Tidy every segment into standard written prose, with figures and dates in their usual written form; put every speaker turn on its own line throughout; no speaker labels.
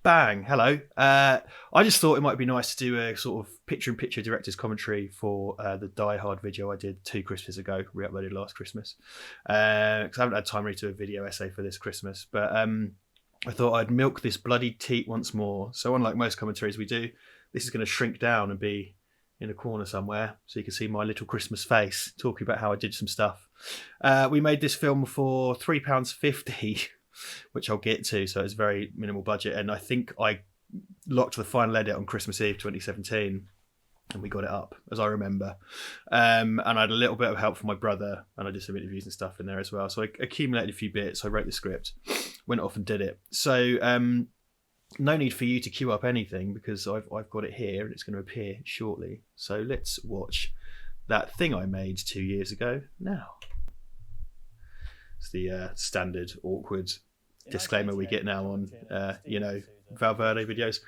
Bang, hello. I just thought it might be nice to do a sort of picture-in-picture director's commentary for the Die Hard video I did 2 Christmases ago, re-uploaded last Christmas. Because I haven't had time really to do a video essay for this Christmas. But I thought I'd milk this bloody teat once more. So unlike most commentaries we do, this is going to shrink down and be in a corner somewhere so you can see my little Christmas face talking about how I did some stuff. We made this film for £3.50, which I'll get to, so it's very minimal budget, and I think I locked the final edit on Christmas Eve 2017 and we got it up, as I remember. And I had a little bit of help from my brother, and I did some interviews and stuff in there as well, so I accumulated a few bits. I wrote the script, went off and did it. So no need for you to queue up anything because I've got it here and it's going to appear shortly. So let's watch that thing I made 2 years ago now. It's the standard awkward disclaimer we get now on, Verde videos.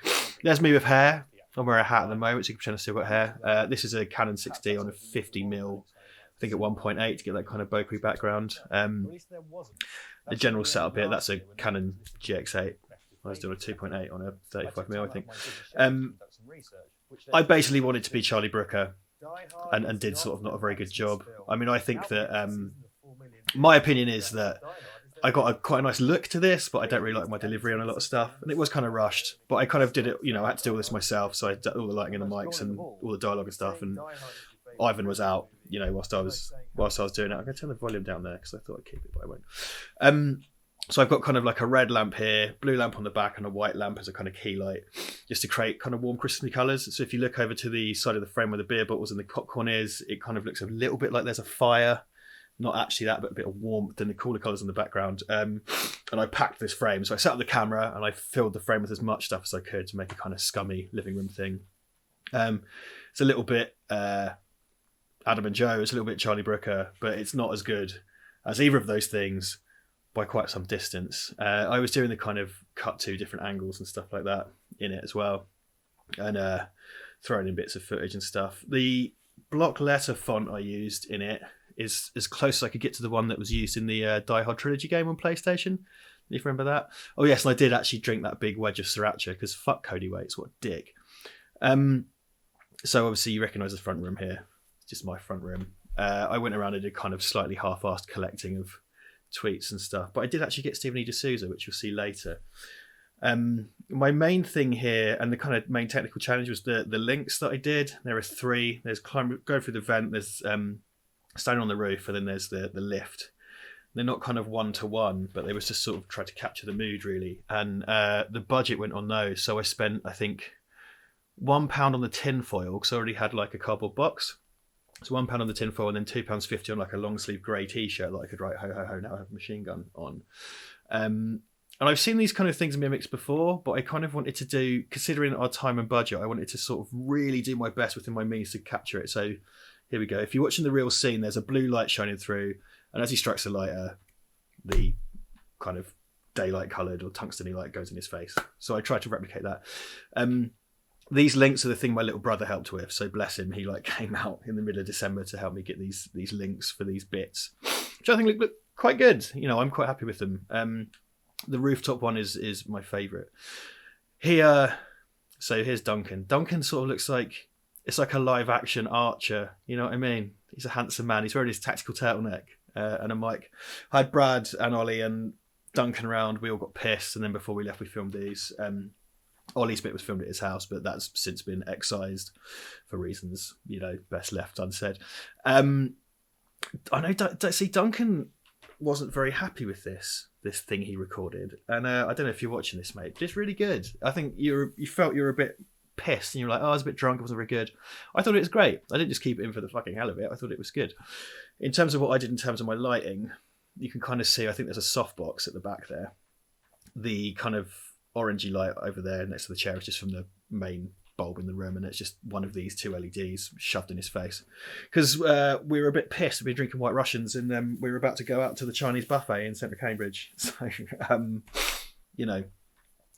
There's me with hair. I'm wearing a hat at the moment, so you can pretend I still got hair. This is a Canon 6D on a 50mm, I think at 1.8 to get that kind of bokeh background. The general setup here, that's a Canon GX8. I was doing a 2.8 on a 35mm, I think. I basically wanted to be Charlie Brooker and did sort of not a very good job. I mean, I think that my opinion is that I got quite a nice look to this, but I don't really like my delivery on a lot of stuff. And it was kind of rushed, but I kind of did it, I had to do all this myself. So I did all the lighting and the mics and all the dialogue and stuff. And Ivan was out, whilst I was doing it. I'm going to turn the volume down there because I thought I'd keep it, but I won't. So I've got kind of like a red lamp here, blue lamp on the back, and a white lamp as a kind of key light, just to create kind of warm, crispy colours. So if you look over to the side of the frame where the beer bottles and the popcorn is, it kind of looks a little bit like there's a fire. Not actually that, but a bit of warmth and the cooler colours in the background. And I packed this frame. So I set up the camera and I filled the frame with as much stuff as I could to make a kind of scummy living room thing. It's a little bit Adam and Joe. It's a little bit Charlie Brooker, but it's not as good as either of those things by quite some distance. I was doing the kind of cut to different angles and stuff like that in it as well. And throwing in bits of footage and stuff. The block letter font I used in it is as close as I could get to the one that was used in the Die Hard trilogy game on PlayStation. If you remember that. Oh yes, and I did actually drink that big wedge of sriracha because fuck Cody Waits, what a dick. So obviously you recognise the front room here. It's just my front room. I went around and did kind of slightly half-assed collecting of tweets and stuff, but I did actually get Stephen E. D'Souza, which you'll see later. My main thing here and the kind of main technical challenge was the links that I did. There are 3. There's go through the vent, there's standing on the roof, and then there's the lift. They're not kind of one-to-one, but they was just sort of try to capture the mood really. And the budget went on those, so I spent I think £1 on the tin foil because I already had like a cardboard box. So £1 on the tin foil and then £2.50 on like a long sleeve grey t-shirt that I could write "Ho ho ho, now I have a machine gun" on. And I've seen these kind of things mimics before, but I kind of wanted to do, considering our time and budget, I wanted to sort of really do my best within my means to capture it. So here we go. If you're watching the real scene, there's a blue light shining through, and as he strikes the lighter, the kind of daylight coloured or tungsten light goes in his face. So I tried to replicate that. These links are the thing my little brother helped with, so bless him, he like came out in the middle of December to help me get these links for these bits, which I think look quite good. I'm quite happy with them. The rooftop one is my favourite. Here, so here's Duncan. Duncan sort of looks like, it's like a live action Archer, you know what I mean? He's a handsome man, he's wearing his tactical turtleneck and a mic. I had Brad and Ollie and Duncan around, we all got pissed, and then before we left we filmed these. Ollie's bit was filmed at his house, but that's since been excised for reasons, best left unsaid. I know, see, Duncan wasn't very happy with this thing he recorded, and I don't know if you're watching this, mate, but it's really good. I think you felt you were a bit pissed, and you were like, I was a bit drunk, it wasn't very good. I thought it was great. I didn't just keep it in for the fucking hell of it. I thought it was good. In terms of what I did in terms of my lighting, you can kind of see, I think there's a softbox at the back there. The kind of orangey light over there next to the chair is just from the main bulb in the room, and it's just one of these 2 LEDs shoved in his face because we were a bit pissed. We've been drinking White Russians, and we were about to go out to the Chinese buffet in central Cambridge, so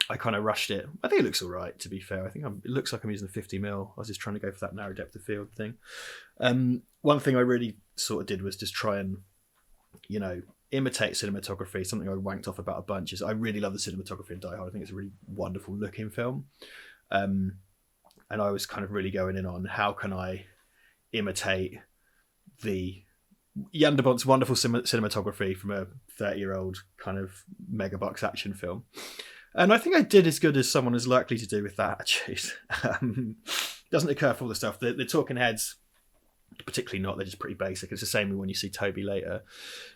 I kind of rushed it. I think it looks all right, to be fair. I think it looks like I'm using a 50mm. I was just trying to go for that narrow depth of field thing. One thing I really sort of did was just try and imitate cinematography, something I wanked off about a bunch, is I really love the cinematography in Die Hard. I think it's a really wonderful looking film. And I was kind of really going in on how can I imitate the Jan de Bont's wonderful cinematography from a 30-year-old kind of megabucks action film. And I think I did as good as someone is likely to do with that, actually. Doesn't occur for all the stuff. The talking heads, particularly not, they're just pretty basic. It's the same when you see Toby later.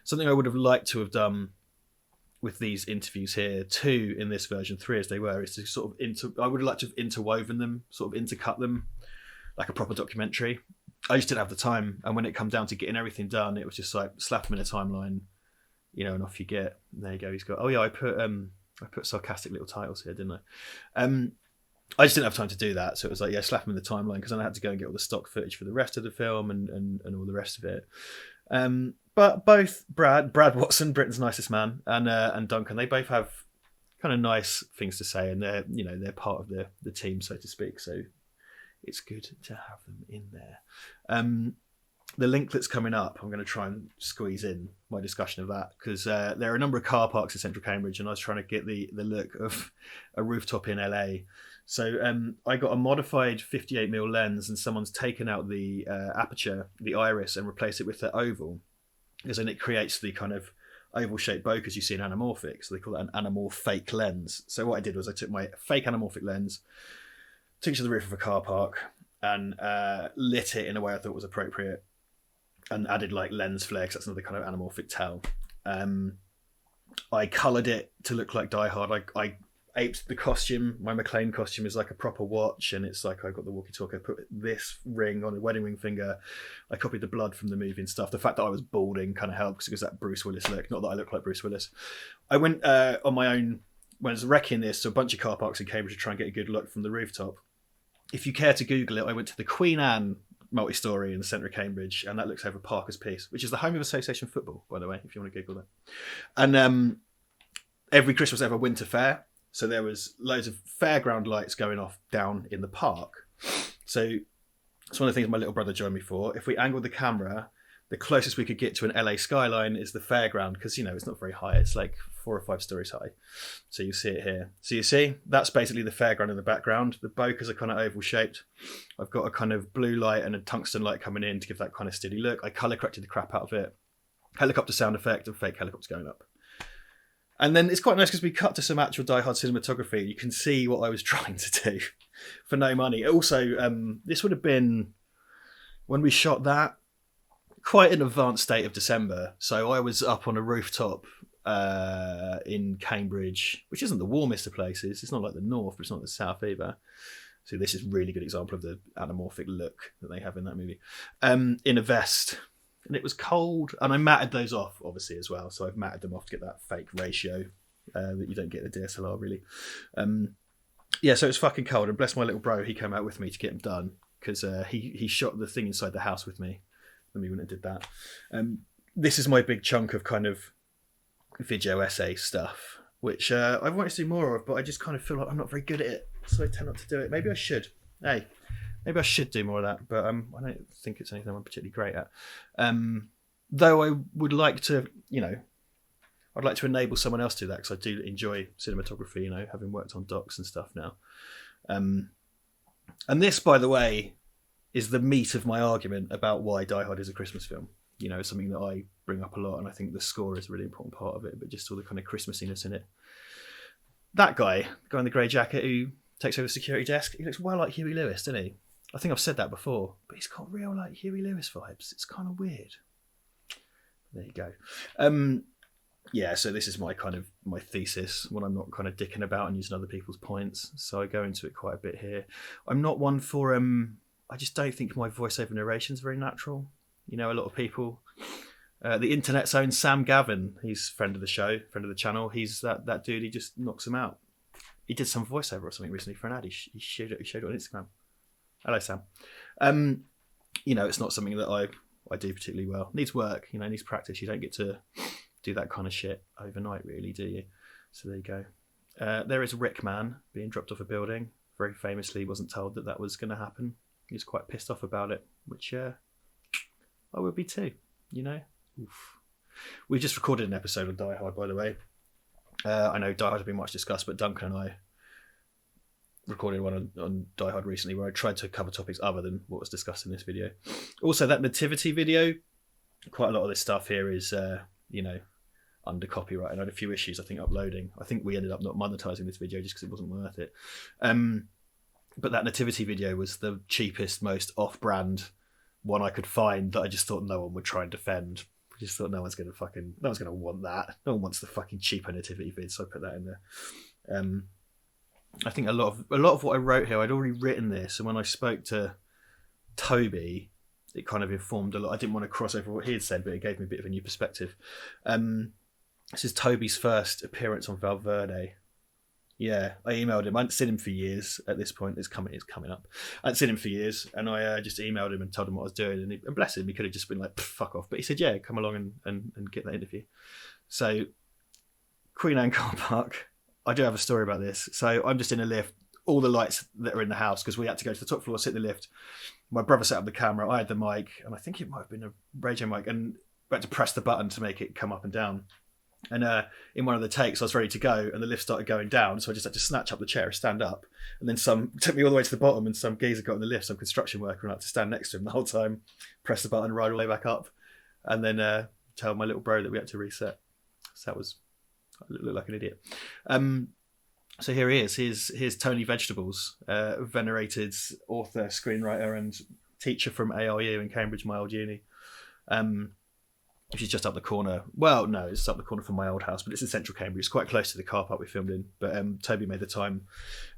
Something I would have liked to have done with these interviews here, 2 in this version, 3 as they were, is to sort of I would have liked to have interwoven them, sort of intercut them, like a proper documentary. I just didn't have the time, and when it come down to getting everything done, it was just like slap them in a timeline, and off you get. And there you go. He's got. Oh yeah, I put sarcastic little titles here, didn't I? I just didn't have time to do that, so it was like, yeah, slap them in the timeline, because then I had to go and get all the stock footage for the rest of the film and all the rest of it. But both Brad Watson, Britain's nicest man, and Duncan, they both have kind of nice things to say, and they're part of the team, so to speak. So it's good to have them in there. The link that's coming up, I'm going to try and squeeze in my discussion of that, because there are a number of car parks in central Cambridge, and I was trying to get the look of a rooftop in LA. So I got a modified 58mm lens, and someone's taken out the aperture, the iris, and replaced it with the oval, because then it creates the kind of oval-shaped bokeh you see in anamorphic. So they call that an anamorphic lens. So what I did was I took my fake anamorphic lens, took it to the roof of a car park, and lit it in a way I thought was appropriate, and added like lens flare, because that's another kind of anamorphic tell. I coloured it to look like Die Hard. I aped the costume. My McLean costume is like a proper watch, and it's like I got the walkie-talkie. I put this ring on a wedding ring finger. I copied the blood from the movie and stuff. The fact that I was balding kind of helped, because that Bruce Willis look. Not that I look like Bruce Willis. I went on my own when I was wrecking this to a bunch of car parks in Cambridge to try and get a good look from the rooftop. If you care to Google it, I went to the Queen Anne multi-story in the centre of Cambridge, and that looks over Parker's Piece, which is the home of Association football, by the way, if you want to Google that. And every Christmas ever winter fair, so there was loads of fairground lights going off down in the park. So it's one of the things my little brother joined me for. If we angled the camera, the closest we could get to an LA skyline is the fairground, because it's not very high. It's like 4 or 5 stories high. So you see it here. So you see, that's basically the fairground in the background. The bokehs are kind of oval shaped. I've got a kind of blue light and a tungsten light coming in to give that kind of steady look. I colour corrected the crap out of it. Helicopter sound effect and fake helicopters going up. And then it's quite nice because we cut to some actual Die Hard cinematography. You can see what I was trying to do for no money. Also, this would have been, when we shot that, quite an advanced state of December. So I was up on a rooftop in Cambridge, which isn't the warmest of places. It's not like the north, but it's not the south either. So this is a really good example of the anamorphic look that they have in that movie. In a vest. And it was cold. And I matted those off, obviously, as well. So I've matted them off to get that fake ratio that you don't get in the DSLR, really. So it was fucking cold. And bless my little bro, he came out with me to get them done, because he shot the thing inside the house with me. And we wouldn't have did that. This is my big chunk of kind of video essay stuff, which I've wanted to do more of, but I just kind of feel like I'm not very good at it, so I tend not to do it. Maybe I should. Maybe I should do more of that, but I don't think it's anything I'm particularly great at. Though I would like to, I'd like to enable someone else to do that, because I do enjoy cinematography, having worked on docs and stuff now. And this, by the way, is the meat of my argument about why Die Hard is a Christmas film. It's something that I bring up a lot, and I think the score is a really important part of it, but just all the kind of Christmassiness in it. That guy, the guy in the grey jacket who takes over the security desk, he looks well like Huey Lewis, doesn't he? I think I've said that before, but he's got real like Huey Lewis vibes. It's kind of weird. There you go. So this is my thesis when I'm not kind of dicking about and using other people's points. So I go into it quite a bit here. I'm not one for I just don't think my voiceover narration is very natural. A lot of people, the internet's own Sam Gavin, he's friend of the show, friend of the channel. He's that dude. He just knocks him out. He did some voiceover or something recently for an ad. He showed it on Instagram. Hello, Sam. It's not something that I do particularly well. Needs work. Needs practice. You don't get to do that kind of shit overnight, really, do you? So there you go. There is Rick Man being dropped off a building. Very famously, wasn't told that was going to happen. He was quite pissed off about it, which I would be too. Oof. We just recorded an episode of Die Hard, by the way. I know Die Hard has been much discussed, but Duncan and I recorded one on Die Hard recently where I tried to cover topics other than what was discussed in this video. Also, that nativity video, quite a lot of this stuff here is, under copyright, and I had a few issues, I think, uploading. I think we ended up not monetizing this video just because it wasn't worth it. But that nativity video was the cheapest, most off-brand one I could find that I just thought no one would try and defend. I just thought no one's going to want that. No one wants the fucking cheaper nativity vid, so I put that in there. I think a lot of what I wrote here, I'd already written this, and when I spoke to Toby, it kind of informed a lot. I didn't want to cross over what he had said, but it gave me a bit of a new perspective. This is Toby's first appearance on Verde. Yeah, I emailed him. I hadn't seen him for years at this point. It's coming up. I hadn't seen him for years, and I just emailed him and told him what I was doing. And bless him, he could have just been like, fuck off. But he said, yeah, come along and get that interview. So, Queen Anne car park. I do have a story about this. So I'm just in a lift, all the lights that are in the house, because we had to go to the top floor, sit in the lift. My brother set up the camera, I had the mic, and I think it might have been a radio mic, and we had to press the button to make it come up and down. And in one of the takes, I was ready to go, and the lift started going down, so I just had to snatch up the chair, stand up, and then took me all the way to the bottom, and some geezer got in the lift, some construction worker, and I had to stand next to him the whole time, press the button, ride all the way back up, and then tell my little bro that we had to reset. So that was... I look like an idiot. So here he is. Here's Tony Vegetables, venerated author, screenwriter, and teacher from ARU in Cambridge, my old uni. Which is just up the corner. Well, no, it's up the corner from my old house, but it's in central Cambridge. It's quite close to the car park we filmed in. But Toby made the time,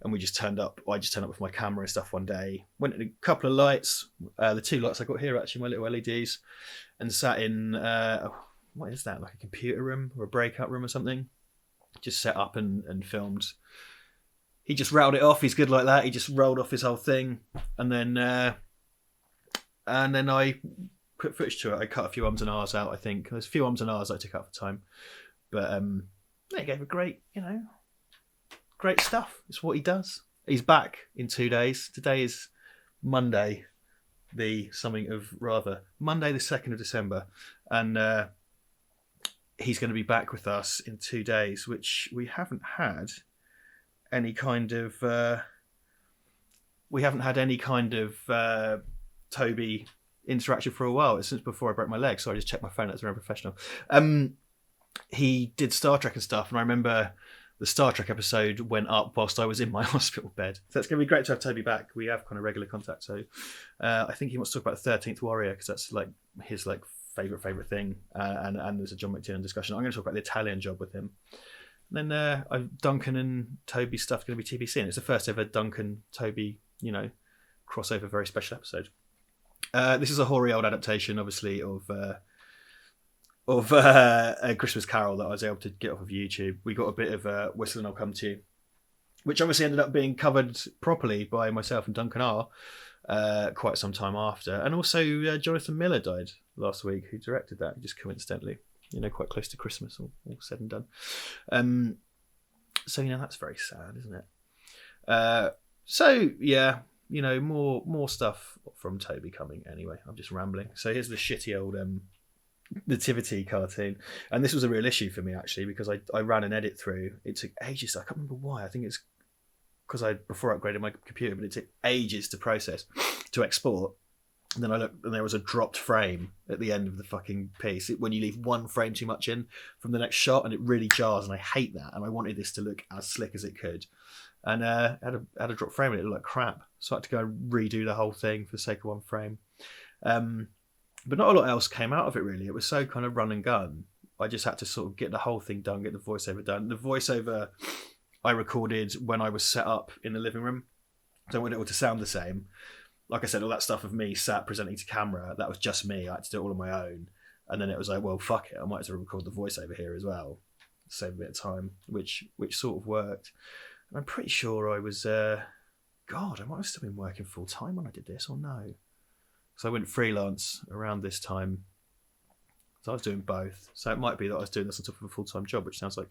and we just turned up. I just turned up with my camera and stuff one day. Went in a couple of lights. The two lights I got here, actually, my little LEDs, and sat in... what is that, like a computer room or a breakout room or something? Just set up and filmed. He just rattled it off. He's good like that. He just rolled off his whole thing, and then I put footage to it. I cut a few ums and ahs out. I think there's a few ums and ahs I took out for time, but he gave a great stuff. It's what he does. He's back in 2 days. Today is Monday, Monday the 2nd of December, and he's going to be back with us in 2 days, which we haven't had any kind of Toby interaction for a while. It's since before I broke my leg, so I just checked my phone. That's very professional. He did Star Trek and stuff, and I remember the Star Trek episode went up whilst I was in my hospital bed. So it's going to be great to have Toby back. We have kind of regular contact, so I think he wants to talk about the 13th Warrior, because that's like his favorite thing, and there's a John McTiernan discussion. I'm going to talk about the Italian Job with him. And then Duncan and Toby stuff's going to be TBC, and it's the first ever Duncan Toby crossover, very special episode. This is a hoary old adaptation, obviously, of A Christmas Carol that I was able to get off of YouTube. We got a bit of Whistle and I'll Come to You, which obviously ended up being covered properly by myself and Duncan R. Quite some time after. And also Jonathan Miller died last week, who directed that, just coincidentally, quite close to Christmas, all said and done. So that's very sad, isn't it? So yeah, more stuff from Toby coming anyway. I'm just rambling. So here's the shitty old nativity cartoon, and this was a real issue for me, actually, because I ran an edit through. It took ages. I can't remember why. I think it's because before I upgraded my computer, but it took ages to process, to export. And then I looked, and there was a dropped frame at the end of the fucking piece. When you leave one frame too much in from the next shot, and it really jars, and I hate that. And I wanted this to look as slick as it could. And had a drop frame, and it looked like crap. So I had to go and redo the whole thing for the sake of one frame. But not a lot else came out of it, really. It was so kind of run and gun. I just had to sort of get the whole thing done, get the voiceover done. The voiceover I recorded when I was set up in the living room, so I wanted it all to sound the same. Like I said, all that stuff of me sat presenting to camera, that was just me. I had to do it all on my own. And then it was like, well, fuck it, I might as well record the voiceover here as well. Save a bit of time, which sort of worked. And I'm pretty sure I was... I might have still been working full-time when I did this, or no? So I went freelance around this time. So I was doing both. So it might be that I was doing this on top of a full-time job, which sounds like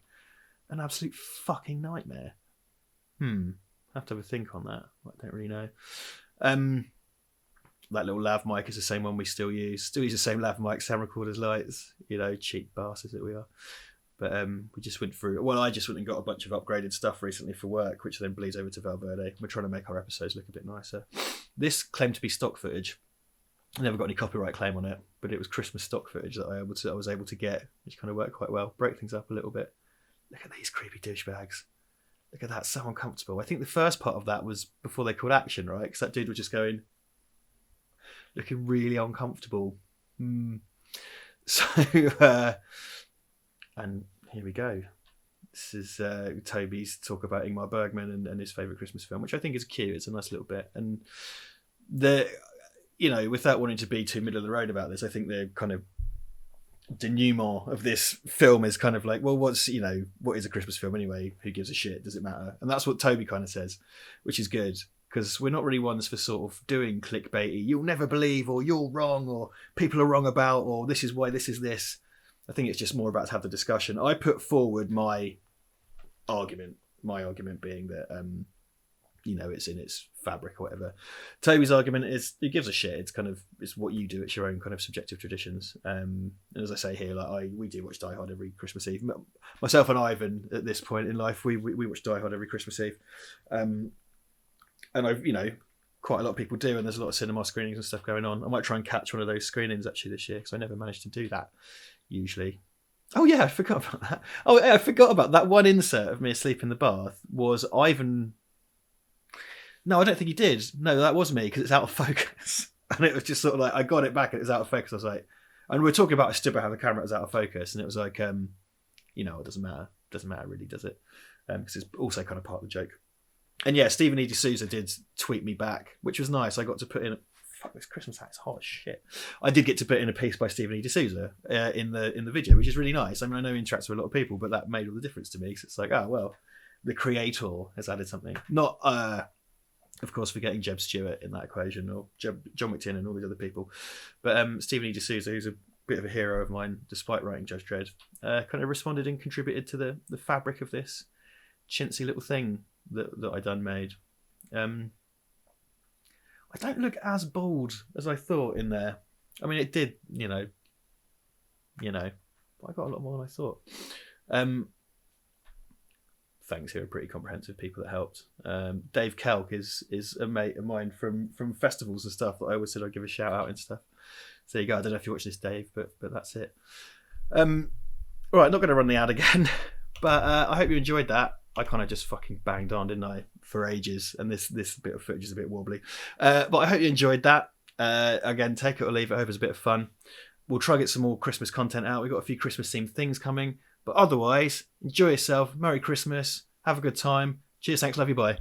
an absolute fucking nightmare. I have to have a think on that. I don't really know. That little lav mic is the same one we still use. Still use the same lav mic, sound recorders, lights. Cheap bastards that we are. But we just went through. Well, I just went and got a bunch of upgraded stuff recently for work, which then bleeds over to Verde. We're trying to make our episodes look a bit nicer. This claimed to be stock footage. I never got any copyright claim on it, but it was Christmas stock footage that I was able to get, which kind of worked quite well. Broke things up a little bit. Look at these creepy douchebags. Look at that, so uncomfortable. I think the first part of that was before they called action, right? Because that dude was just looking really uncomfortable. So, and here we go. This is Toby's talk about Ingmar Bergman and his favourite Christmas film, which I think is cute. It's a nice little bit. And without wanting to be too middle of the road about this, I think the kind of denouement of this film is kind of like, well, what is a Christmas film anyway? Who gives a shit? Does it matter? And that's what Toby kind of says, which is good, because we're not really ones for sort of doing clickbaity, you'll never believe, or you're wrong, or people are wrong about, or this is why this is this. I think it's just more about to have the discussion. I put forward my argument being that, it's in its fabric or whatever. Toby's argument is, it gives a shit. It's what you do. It's your own kind of subjective traditions. And as I say here, we do watch Die Hard every Christmas Eve. Myself and Ivan, at this point in life, we watch Die Hard every Christmas Eve. And quite a lot of people do, and there's a lot of cinema screenings and stuff going on. I might try and catch one of those screenings actually this year, because I never managed to do that usually. Oh yeah, I forgot about that. Oh yeah, I forgot about that one insert of me asleep in the bath was Ivan. No, I don't think he did. No, that was me, because it's out of focus. And it was just sort of like, I got it back and it was out of focus. I was like, and we were talking about, I stood behind the camera, it was out of focus. And it was like, it doesn't matter. It doesn't matter really, does it? Because it's also kind of part of the joke. And yeah, Stephen E. D'Souza did tweet me back, which was nice. I got to put in, fuck, this Christmas hat is hot as shit. I did get to put in a piece by Stephen E. D'Souza in the video, which is really nice. I mean, I know he interacts with a lot of people, but that made all the difference to me. So it's like, oh, well, the creator has added something. Not, of course, forgetting Jeb Stewart in that equation, or John McTiernan and all these other people. But Stephen E. D'Souza, who's a bit of a hero of mine, despite writing Judge Dredd, kind of responded and contributed to the fabric of this chintzy little thing that I done made. I don't look as bald as I thought in there. I mean, it did, but I got a lot more than I thought. Thanks, here are pretty comprehensive people that helped. Dave Kelk is a mate of mine from festivals and stuff that I always said I'd give a shout out and stuff. So there you go. I don't know if you watch this, Dave, but that's it. All right, not going to run the ad again, but I hope you enjoyed that. I kind of just fucking banged on, didn't I, for ages? And this bit of footage is a bit wobbly. But I hope you enjoyed that. Again, take it or leave it. I hope it's a bit of fun. We'll try to get some more Christmas content out. We've got a few Christmas-themed things coming. But otherwise, enjoy yourself. Merry Christmas. Have a good time. Cheers, thanks, love you, bye.